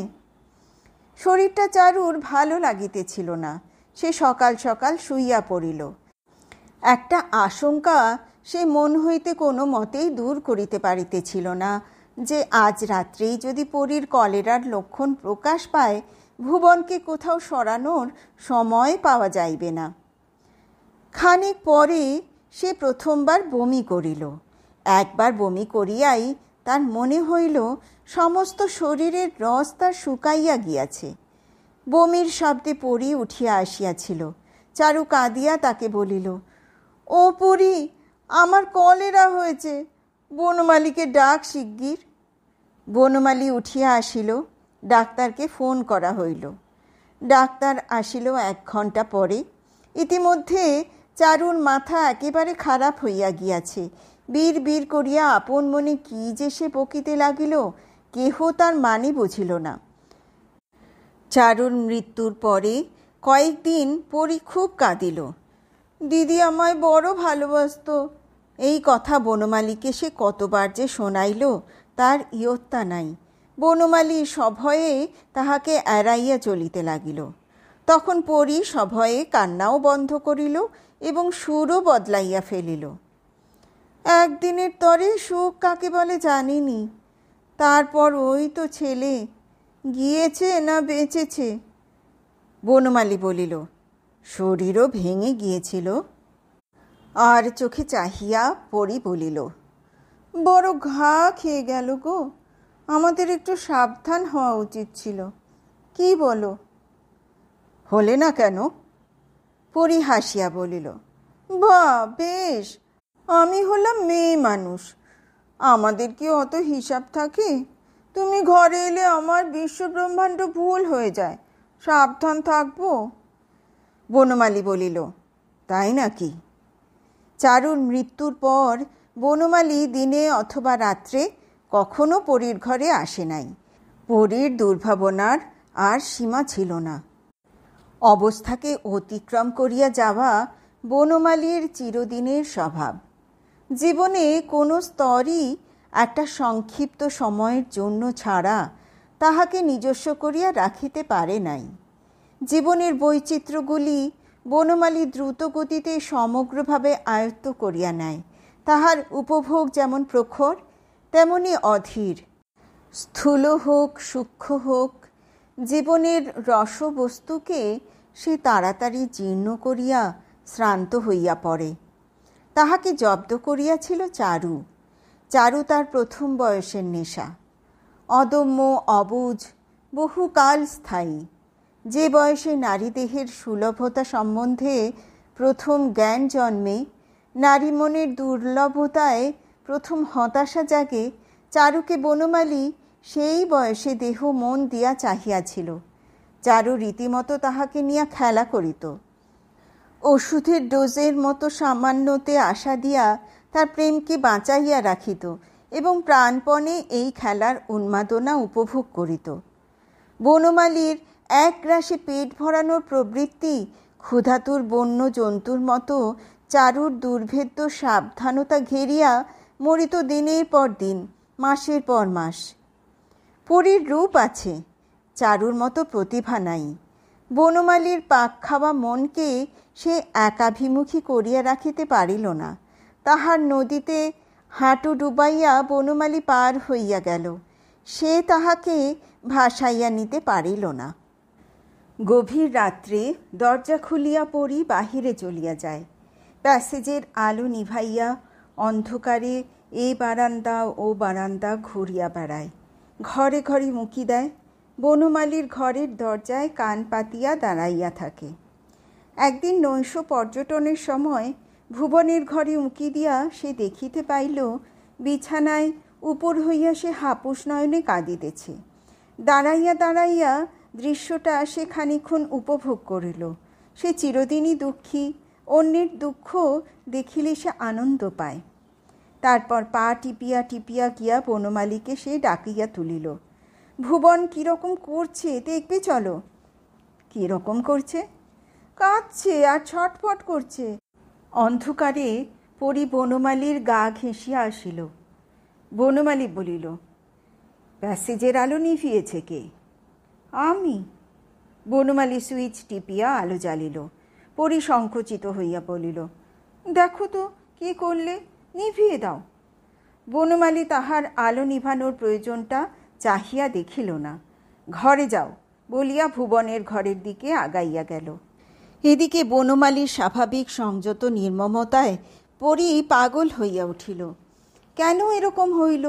শরীরটা চারুর ভালো লাগিতেছিল না, সে সকাল সকাল শুইয়া পড়িল। একটা আশঙ্কা সে মন হইতে কোনো মতেই দূর করিতে পারিতেছিল না যে আজ রাত্রেই যদি পরীর কলেরার লক্ষণ প্রকাশ পায়, ভুবনকে কোথাও সরানোর সময় পাওয়া যাইবে না। খানিক পরে সে প্রথমবার বমি করিল। একবার বমি করিয়াই তার মনে হইল সমস্ত শরীরের রস তার শুকাইয়া গিয়াছে। বমির শব্দে পরী উঠিয়া আসিয়াছিল। চারু কাঁদিয়া তাকে বলিল, ও পরী, আমার কলেরা হয়েছে, বনমালীকে ডাক শিগগির। বনমালী উঠিয়া আসিল, ডাক্তারকে ফোন করা হইল। ডাক্তার আসিল 1 ঘণ্টা পরে। ইতিমধ্যে চারুর মাথা একেবারে খারাপ হইয়া গিয়াছে। বীর বীর করিয়া আপন মনে কি যে সে বকিতে লাগিল, কেহ তার মানে বুঝিল না। চারুর মৃত্যুর পরে কয়েকদিন পরী খুব কাঁদিল। দিদি আমায় বড় ভালোবাসত, এই কথা বনমালীকে সে কতবার যে শোনাইল তার ইয়ত্তা নাই। বনমালী সভয়ে তাহাকে এড়াইয়া চলিতে লাগিল। তখন পরী সভয়ে কান্নাও বন্ধ করিল এবং সুরও বদলাইয়া ফেলিল। একদিনের তরে সুখ কাকে বলে জানিনি, তারপর ওই তো ছেলে, গিয়েছে না বেঁচেছে? বনমালী বলিল, শরীরও ভেঙে গিয়েছিল। আর চোখে চাহিয়া পরী বলিল, বড় ঘা খেয়ে গেল গো, আমাদের একটু সাবধান হওয়া উচিত ছিল, কি বলো? হলে না কেন? পরী হাসিয়া বলিল, বা বেশ, আমি হলাম মেয়ে মানুষ, আমাদের কি অত হিসাব থাকে? তুমি ঘরে এলে আমার বিশ্বব্রহ্মাণ্ড ভুল হয়ে যায়, সাবধান থাকবো। বনমালী বলিল, তাই নাকি? চারুর মৃত্যুর পর বনমালী দিনে অথবা রাত্রে কখনো পরীর ঘরে আসে নাই। পরীর দুর্ভাবনার আর সীমা ছিল না। অবস্থাকে অতিক্রম করিয়া যাওয়া বনমালীর চিরদিনের স্বভাব। জীবনে কোনো স্তরই একটা সংক্ষিপ্ত সময়ের জন্য ছাড়া তাহাকে নিজস্ব করিয়া রাখিতে পারে নাই। জীবনের বৈচিত্র্যগুলি বনমালী দ্রুত গতিতে সমগ্রভাবে আয়ত্ত করিয়া নেয়। তাহার উপভোগ যেমন প্রখর তেমনি অধীর। স্থূল হোক সূক্ষ্ম হোক, জীবনের রসবস্তুকে সে তাড়াতাড়ি জীর্ণ করিয়া শ্রান্ত হইয়া পড়ে। তাহাকে জব্দ করিয়াছিল চারু। চারু তার প্রথম বয়সের নেশা, অদম্য, অবুঝ, বহুকাল স্থায়ী। যে বয়সে নারী দেহের সুলভতা সম্বন্ধে প্রথম জ্ঞান জন্মে, নারী মনের দুর্লভতায় প্রথম হতাশা জাগে, চারুকে বনমালী সেই বয়সে দেহ মন দিয়া চাহিয়াছিল। চারু রীতিমতো তাহাকে নিয়া খেলা করিত। ওষুধের ডোজের মতো সামান্যতে আশা দিয়া তার প্রেমকে বাঁচাইয়া রাখিত এবং প্রাণপণে এই খেলার উন্মাদনা উপভোগ করিত। বনমালীর এক গ্রাসে পেট ভরানোর প্রবৃত্তি ক্ষুধাতুর বন্য জন্তুর মতো চারুর দুর্ভেদ্য সাবধানতা ঘেরিয়া মরিত দিনের পর দিন, মাসের পর মাস। পরীর রূপ আছে, চারুর মতো প্রতিভা নাই। বনমালীর পাক খাওয়া মনকে সে একাভিমুখী করিয়া রাখিতে পারিল না। তাহার নদীতে হাঁটু ডুবাইয়া বনমালী পার হইয়া গেল, সে তাহাকে ভাসাইয়া নিতে পারিল না। গভীর রাত্রে দরজা খুলিয়া পড়ি বাহিরে চলিয়া যায়। প্যাসেজের আলো নিভাইয়া অন্ধকারে এ বারান্দা ও বারান্দা ঘুরিয়া বেড়ায়, ঘরে ঘরে মুকি দেয়। বনমালীর ঘরের দরজায় কান পাতিয়া দাঁড়াইয়া থাকে। একদিন নৈশ পর্যটনের সময় ভুবনের ঘরে উঁকি দিয়া সে দেখিতে পাইল বিছানায় উপর হইয়া সে হাপুস নয়নে কাঁদিতেছে। দাঁড়াইয়া দাঁড়াইয়া দৃশ্যটা সে খানিক্ষণ উপভোগ করিল। সে চিরদিনই দুঃখী, অন্যের দুঃখ দেখিলে সে আনন্দ পায়। তারপর পা টিপিয়া টিপিয়া গিয়া বনমালীকে সে ডাকিয়া তুলিল। ভুবন কীরকম করছে দেখবে চলো। কীরকম করছে? কাঁদছে আর ছটফট করছে। অন্ধকারে পরি বনমালীর গা ঘেঁষিয়া আসিল। বনমালী বলিল, প্যাসেজের আলো নিভিয়েছে কে? আমি। বনমালী সুইচ টিপিয়া আলো জ্বালিল। পরি সংকুচিত হইয়া বলিল, দেখো তো কী করলে, নিভিয়ে দাও। বনমালী তাহার আলো নিভানোর প্রয়োজনটা চাহিয়া দেখিল না। ঘরে যাও বলিয়া ভুবনের ঘরের দিকে আগাইয়া গেল। এদিকে বনমালীর স্বাভাবিক সংযত নির্মমতায় পরি পাগল হইয়া উঠিল। কেন এরকম হইল?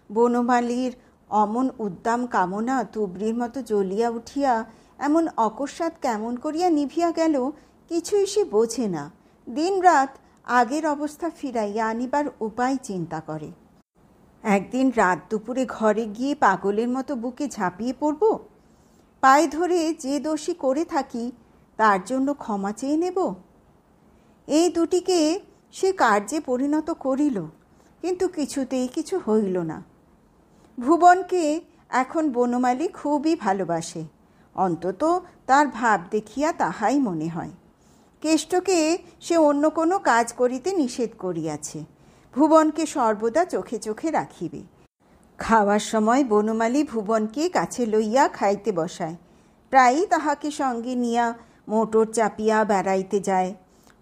বনমালীর অমন উদ্দাম কামনা তুবড়ির মতো জ্বলিয়া উঠিয়া এমন অকস্মাৎ কেমন করিয়া নিভিয়া গেল, কিছুই সে বোঝে না। দিন রাত আগের অবস্থা ফিরাইয়া আনিবার উপায় চিন্তা করে। একদিন রাত দুপুরে ঘরে গিয়ে পাগলের মতো বুকে ঝাঁপিয়ে পড়ব, পায়ে ধরে যে দোষী করে থাকি তার জন্য ক্ষমা চেয়ে নেব। এই দুটিকে সে কার্যে পরিণত করিল, কিন্তু কিছুতেই কিছু হইল না। ভুবনকে এখন বনমালী খুবই ভালোবাসে, অন্তত তার ভাব দেখিয়া তাহাই মনে হয়। কেষ্টকে সে অন্য কোনো কাজ করিতে নিষেধ করিয়াছে। ভুবনকে সর্বদা চোখে চোখে রাখিবে। খাওয়ার সময় বনমালী ভুবনকে কাছে লইয়া খাইতে বসায়। প্রায়ই তাহাকে সঙ্গে নিয়া মোটর চাপিয়া বেড়াইতে যায়।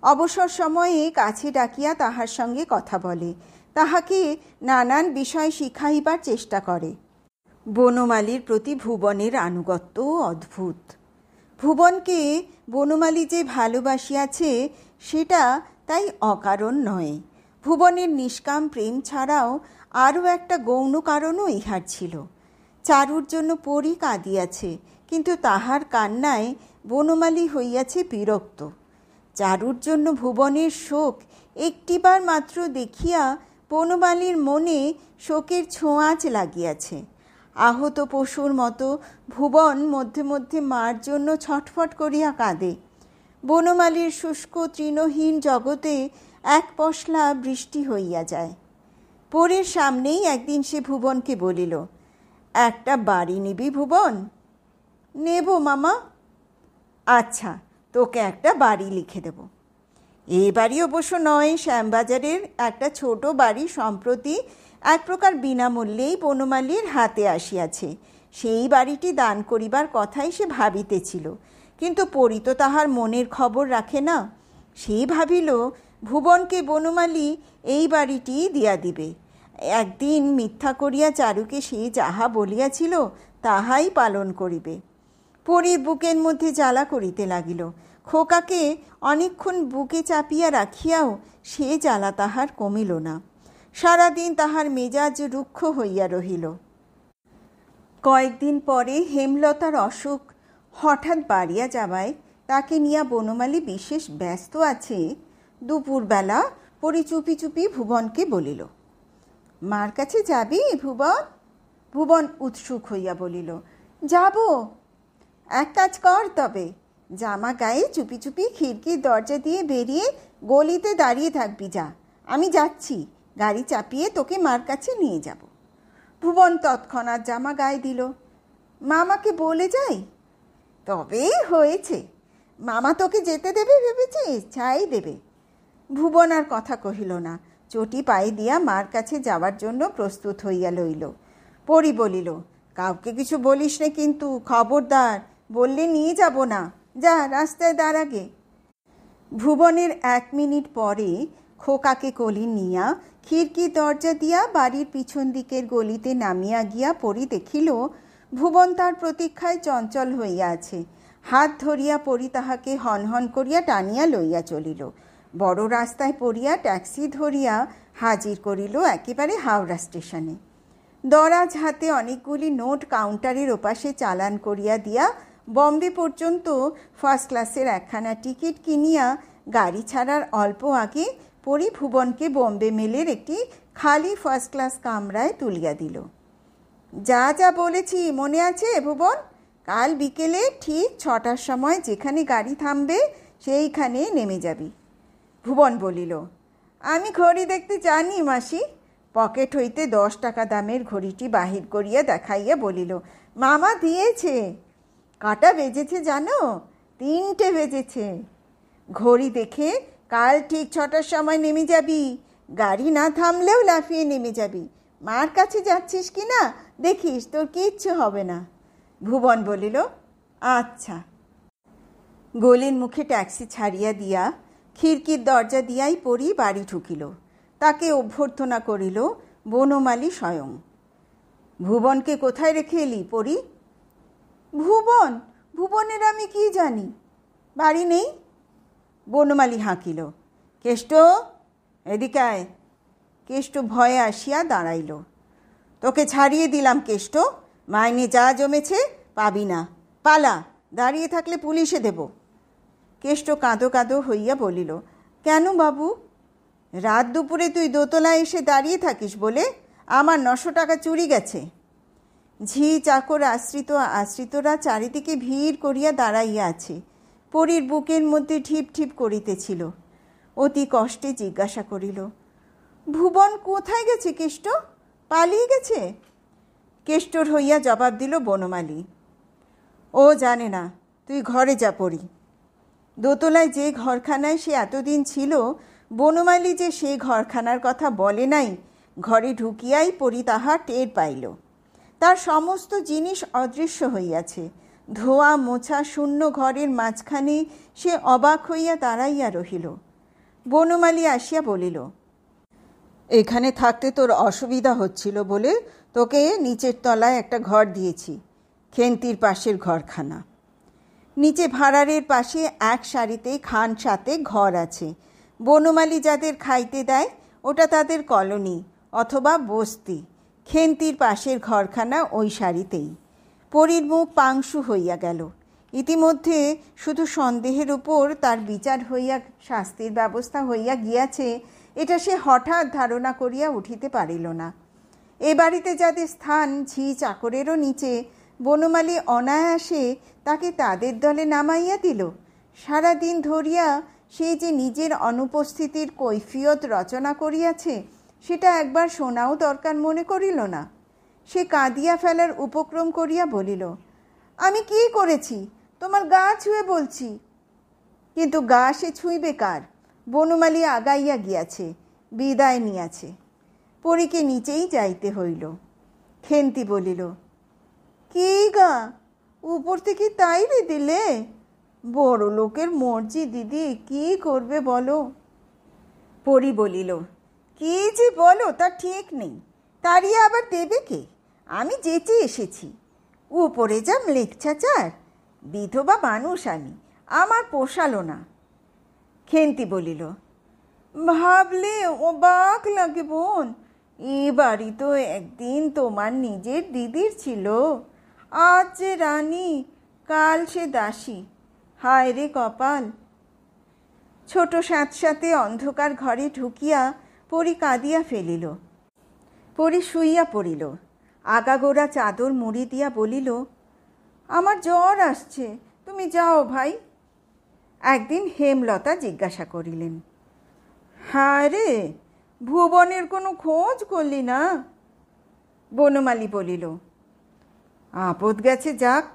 অবসর সময়ে কাছে ডাকিয়া তাহার সঙ্গে কথা বলে, তাহাকে নানান বিষয় শিখাইবার চেষ্টা করে। বনমালীর প্রতি ভুবনের আনুগত্য অদ্ভুত। ভুবনকে বনমালী যে ভালোবাসিয়াছে সেটা তাই অকারণ নয়। ভুবনের নিষ্কাম প্রেম ছাড়াও আরও একটা গৌণ কারণও ইহার ছিল। চারুর জন্য পরি কাঁদিয়াছে, কিন্তু তাহার কান্নায় বনমালী হইয়াছে বিরক্ত। চারুর জন্য ভুবনের শোক একটিবার মাত্র দেখিয়া বনমালীর মনে শোকের ছোঁয়াচ লাগিয়াছে। আহত পশুর মতো ভুবন মধ্যে মধ্যে মার জন্য ছটফট করিয়া কাঁদে। বনমালীর শুষ্ক তৃণহীন জগতে এক পশলা বৃষ্টি হইয়া যায়। পরের সামনেই একদিন সে ভুবনকে বলিল, একটা বাড়ি নিবি ভুবন? নেব মামা। আচ্ছা, তোকে একটা বাড়ি লিখে দেব। এ বাড়ি অবশ্য নয়, শ্যামবাজারের একটা ছোট বাড়ি সম্প্রতি এক প্রকার বিনামূল্যেই বনমালীর হাতে আসিয়াছে। সেই বাড়িটি দান করিবার কথাই সে ভাবিতেছিল, কিন্তু পরি তো তাহার মনের খবর রাখে না। সেই ভাবিল ভুবনকে বনমালী এই বাড়িটি দিয়া দিবে। একদিন মিথ্যা করিয়া চারুকে সে যাহা বলিয়াছিল তাহাই পালন করিবে। পরীর বুকের মধ্যে জ্বালা করিতে লাগিল। খোকাকে অনেকক্ষণ বুকে চাপিয়া রাখিয়াও সে জ্বালা তাহার কমিল না। সারাদিন তাহার মেজাজ রুক্ষ হইয়া রহিল। কয়েকদিন পরে হেমলতার অসুখ হঠাৎ বাড়িয়া যাওয়ায় তাকে নিয়া বনমালী বিশেষ ব্যস্ত আছে। দুপুরবেলা পরি চুপি চুপি ভুবনকে বলিল, মার কাছে যাবি ভুবন? ভুবন উৎসুক হইয়া বলিল, যাব। এক কাজ কর তবে, জামা গায়ে চুপি চুপি খিড়কির দরজা দিয়ে বেরিয়ে গলিতে দাঁড়িয়ে থাকবি। যা, আমি যাচ্ছি, গাড়ি চাপিয়ে তোকে মার কাছে নিয়ে যাব। ভুবন তৎক্ষণাৎ জামা গায়ে দিল। মামাকে বলে যাই? তবেই হয়েছে। মামা তোকে যেতে দেবে ভেবেছিস? ছাই দেবে। ভুবন আর কথা কহিল না, চটি পায়ে দিয়া মার কাছে যাওয়ার জন্য প্রস্তুত হইয়া লইল। পরি বলিল, কাউকে কিছু বলিস না কিন্তু, খবরদার, বললে নিয়ে যাব না। যা, রাস্তায় দাঁড়াগে। ভুবনের 1 মিনিট পরে খোকাকে কোলে নিয়া খিড়কি দরজা দিয়া বাড়ির পিছন দিকের গলিতে নামিয়া গিয়া পরি দেখিল ভুবন তার প্রতীক্ষায় চঞ্চল হইয়া আছে। হাত ধরিয়া পরি তাহাকে হনহন করিয়া টানিয়া লইয়া চলিল। বড় রাস্তায় পড়িয়া ট্যাক্সি ধরিয়া হাজির করিল একেবারে হাওড়া স্টেশনে। দরাজ হাতে অনেকগুলি নোট কাউন্টারের ওপাশে চালান করিয়া দিয়া বম্বে পর্যন্ত ফার্স্ট ক্লাসের একখানা টিকিট কিনিয়া গাড়ি ছাড়ার অল্প আগে পরি ভুবনকে বম্বে মেলের একটি খালি ফার্স্ট ক্লাস কামরায় তুলিয়া দিল। যা যা বলেছি মনে আছে ভুবন? কাল বিকেলে ঠিক 6টার সময় যেখানে গাড়ি থামবে সেইখানে নেমে যাবি। ভুবন বলিল, আমি ঘড়ি দেখতে জানি মাসি। পকেট হইতে 10 টাকা দামের ঘড়িটি বাহির করিয়া দেখাইয়া বলিল, মামা দিয়েছে। কটা বেজেছে জানো? 3টে বেজেছে। ঘড়ি দেখে কাল ঠিক 6টার সময় নেমে যাবি। গাড়ি না থামলেও লাফিয়ে নেমে যাবি। মার কাছে যাচ্ছিস কি না দেখিস, তোর কিচ্ছু হবে না। ভুবন বলিল, আচ্ছা। গলির মুখে ট্যাক্সি ছাড়িয়া দিয়া খিড়কির দরজা দিয়াই পরি বাড়ি ঢুকিল। তাকে অভ্যর্থনা করিল বনমালী স্বয়ং। ভুবনকে কোথায় রেখে এলি পরি? ভুবন? ভুবনের আমি কি জানি, বাড়ি নেই। বনমালী হাঁকিল, কেষ্ট এদিকে আয়। কেষ্ট ভয়ে আসিয়া দাঁড়াইল। তোকে ছাড়িয়ে দিলাম কেষ্ট, মাইনে যা জমেছে পাবি না। পালা, দাঁড়িয়ে থাকলে পুলিশে দেব। কেষ্ট কাঁদো কাঁদো হইয়া বলিল, কেন বাবু? রাত দুপুরে তুই দোতলায় এসে দাঁড়িয়ে থাকিস বলে আমার 900 টাকা চুরি গেছে। ঝি চাকর আশ্রিতরা চারিদিকে ভিড় করিয়া দাঁড়াইয়া আছে। পরীর বুকের মধ্যে ঠিপ ঠিপ করিতেছিল। অতি কষ্টে জিজ্ঞাসা করিল, ভুবন কোথায় গেছে কেষ্ট? পালিয়ে গেছে? কেষ্টর হইয়া জবাব দিল বনমালী, ও জানে না, তুই ঘরে যা পড়ি। দোতলায় যে ঘরখানায় সে এতদিন ছিল, বনমালী যে সে ঘরখানার কথা বলে নাই, ঘরে ঢুকিয়াই পরি তাহা টের পাইল। তার সমস্ত জিনিস অদৃশ্য হইয়াছে। ধোয়া মোছা শূন্য ঘরের মাঝখানে সে অবাক হইয়া দাঁড়াইয়া রহিল। বনমালী আসিয়া বলিল, এখানে থাকতে তোর অসুবিধা হচ্ছিল বলে তোকে নিচের তলায় একটা ঘর দিয়েছি, খেন্তির পাশের ঘরখানা। নিচে ভাড়ারের পাশে এক সারিতে খান 7 ঘর আছে। বনমালী যাদের খাইতে দেয় ওটা তাদের কলোনি অথবা বস্তি। খেন্তির পাশের ঘরখানা ওই সারিতেই। পরীর মুখ পাংশু হইয়া গেল। ইতিমধ্যে শুধু সন্দেহের উপর তার বিচার হইয়া শাস্তির ব্যবস্থা হইয়া গিয়াছে, এটা সে হঠাৎ ধারণা করিয়া উঠিতে পারিল না। এ বাড়িতে যাদের স্থান ঝি চাকরেরও নিচে, বনমালী অনায়াসে তাকে তাদের দলে নামাইয়া দিল। সারাদিন ধরিয়া সে যে নিজের অনুপস্থিতির কৈফিয়ত রচনা করিয়াছে সেটা একবার শোনাও দরকার মনে করিল না। সে কাঁদিয়া ফেলার উপক্রম করিয়া বলিল, আমি কি করেছি? তোমার গা ছুঁয়ে বলছি। কিন্তু গা সে ছুঁইবে কার? বনমালী আগাইয়া গিয়াছে, বিদায় নিয়াছে। পরীকে নিচেই যাইতে হইল। খেন্তি বলিল, কি গা, উপর থেকে তাই রে দিলে? বড় লোকের মর্জি দিদি, কি করবে বলো? পরী বলিল, কি যে বলো তা ঠিক নেই, তাড়িয়ে আবার দেবে কে? আমি যেচে এসেছি। উপরে যা লেকচাচার, বিধবা মানুষ আমি, আমার পোষালো না। খেন্তি বলিল, ভাবলে অবাক লাগে বোন, এ বাড়ি তো একদিন তোমার নিজের দিদির ছিল, আজ যে রানী, কাল সে দাসী। হায় রে কপাল। ছোট স্যাঁতস্যাঁতে অন্ধকার ঘরে ঢুকিয়া পরী কাঁদিয়া ফেলিল। পরী শুইয়া পড়িল। আগাগোড়া চাদর মুড়ি দিয়া বলিল, আমার জ্বর আসছে, তুমি যাও ভাই। একদিন হেমলতা জিজ্ঞাসা করিলেন, হ্যাঁ রে, ভুবনের কোনো খোঁজ করলি না? বনমালী বলিল, আপদ গেছে যাক,